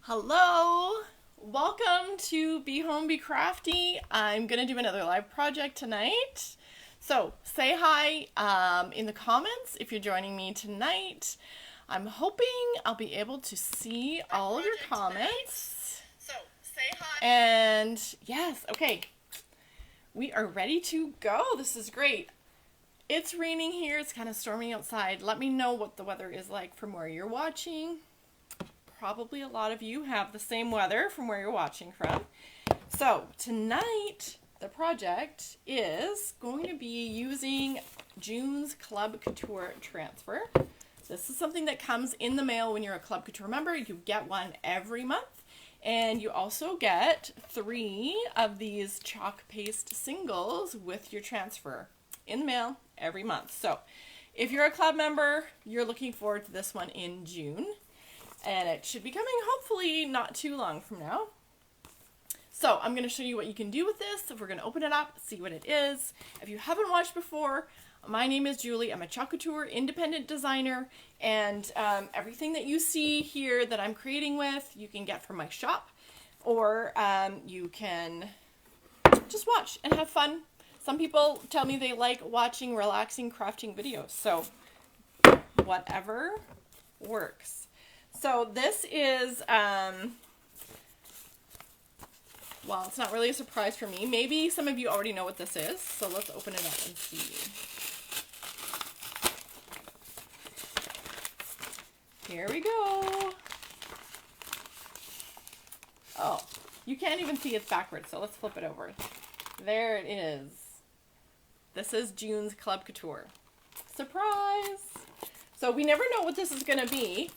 Hello, welcome to Be Home Be Crafty. I'm gonna do another live project tonight. So say hi in the comments if you're joining me tonight. I'm hoping I'll be able to see all of your comments. So say hi. And yes, okay. We are ready to go. This is great. It's raining here. It's kind of stormy outside. Let me know what the weather is like from where you're watching. Probably a lot of you have the same weather from where you're watching from. So tonight the project is going to be using June's Club Couture transfer. This is something that comes in the mail when you're a Club Couture member. You get one every month, and you also get 3 of these chalk paste singles with your transfer in the mail every month. So if you're a club member, you're looking forward to this one in June. And it should be coming hopefully not too long from now. So I'm going to show you what you can do with this. So we're going to open it up, see what it is. If you haven't watched before, my name is Julie. I'm a Club Couture independent designer. And everything that you see here that I'm creating with, you can get from my shop. Or you can just watch and have fun. Some people tell me they like watching relaxing crafting videos. So whatever works. So this is, well, it's not really a surprise for me. Maybe some of you already know what this is. So let's open it up and see. Here we go. Oh, you can't even see it's backwards. So let's flip it over. There it is. This is June's Club Couture. Surprise! So we never know what this is going to be.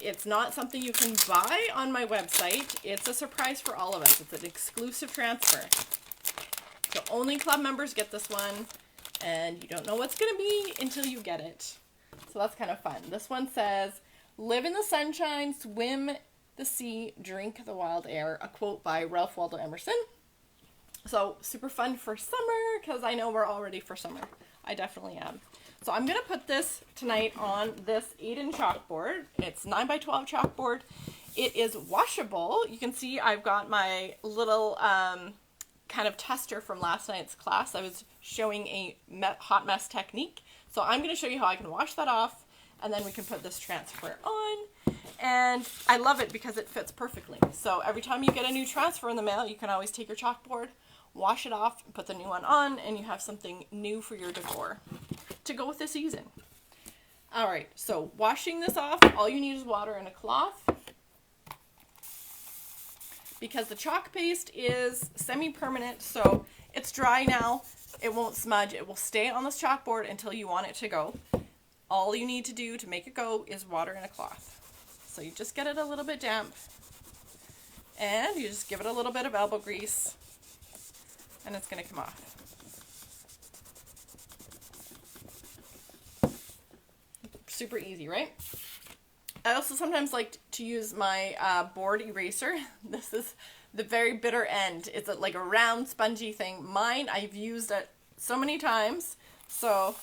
It's not something you can buy on my website. It's a surprise for all of us. It's an exclusive transfer. So only club members get this one, and you don't know what's going to be until you get it. So that's kind of fun. This one says, "Live in the sunshine, swim the sea, drink the wild air," a quote by Ralph Waldo Emerson. So super fun for summer, because I know we're all ready for summer. I definitely am. So I'm going to put this tonight on this 8-inch chalkboard. It's 9x12 chalkboard. It is washable. You can see I've got my little kind of tester from last night's class. I was showing a hot mess technique. So I'm going to show you how I can wash that off, and then we can put this transfer on. And I love it because it fits perfectly. So every time you get a new transfer in the mail, you can always take your chalkboard, wash it off, put the new one on, and you have something new for your decor to go with the season. All right, so washing this off, all you need is water and a cloth. Because the chalk paste is semi-permanent, so it's dry now. It won't smudge. It will stay on this chalkboard until you want it to go. All you need to do to make it go is water and a cloth. So you just get it a little bit damp, and you just give it a little bit of elbow grease, and it's going to come off. Super easy, right? I also sometimes like to use my board eraser. This is the very bitter end. It's like a round spongy thing. Mine, I've used it so many times. So,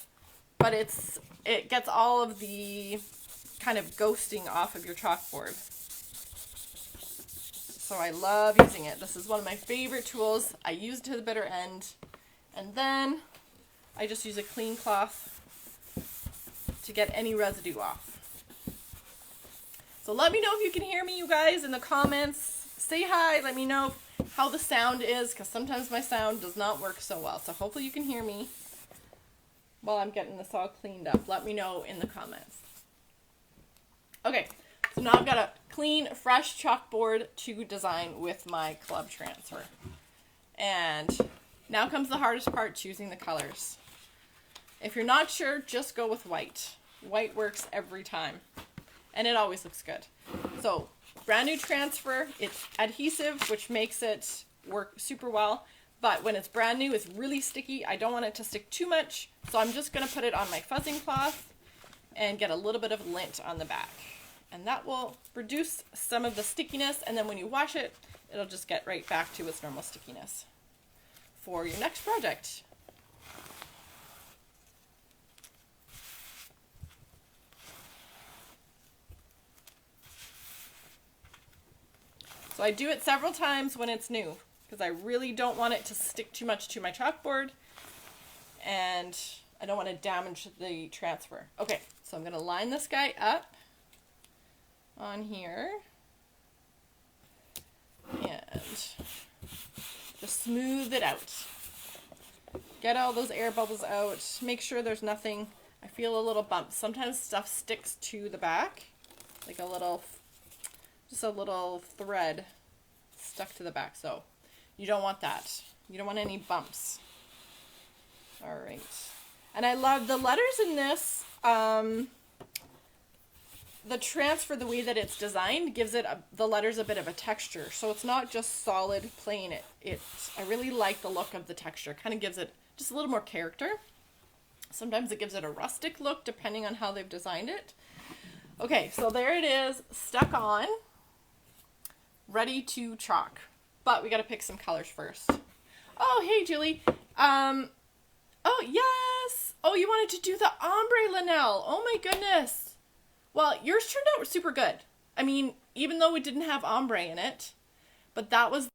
but it gets all of the kind of ghosting off of your chalkboard. So I love using it. This is one of my favorite tools. I use it to the bitter end, and then I just use a clean cloth to get any residue off. So let me know if you can hear me, you guys, in the comments. Say hi, let me know how the sound is, because sometimes my sound does not work so well. So hopefully you can hear me while I'm getting this all cleaned up. Let me know in the comments. Okay, so now I've got a clean, fresh chalkboard to design with my club transfer. And now comes the hardest part, choosing the colors. If you're not sure, just go with white. White works every time, and it always looks good. So, brand new transfer, it's adhesive, which makes it work super well, but when it's brand new, it's really sticky. I don't want it to stick too much, so I'm just going to put it on my fuzzing cloth and get a little bit of lint on the back. And that will reduce some of the stickiness, and then when you wash it, it'll just get right back to its normal stickiness for your next project. So I do it several times when it's new because I really don't want it to stick too much to my chalkboard and I don't want to damage the transfer. Okay, so I'm going to line this guy up on here and just smooth it out. Get all those air bubbles out. Make sure there's nothing. I feel a little bump. Sometimes stuff sticks to the back, like just a little thread stuck to the back. So you don't want that. You don't want any bumps. All right. And I love the letters in this. The transfer, the way that it's designed, gives it the letters a bit of a texture. So it's not just solid, plain. I really like the look of the texture. Kind of gives it just a little more character. Sometimes it gives it a rustic look, depending on how they've designed it. Okay, so there it is, stuck on, ready to chalk. But we got to pick some colors first. Oh, hey, Julie. Oh, yes. Oh, you wanted to do the ombre Linnell. Oh, my goodness. Well, yours turned out super good. I mean, even though it didn't have ombre in it, but that was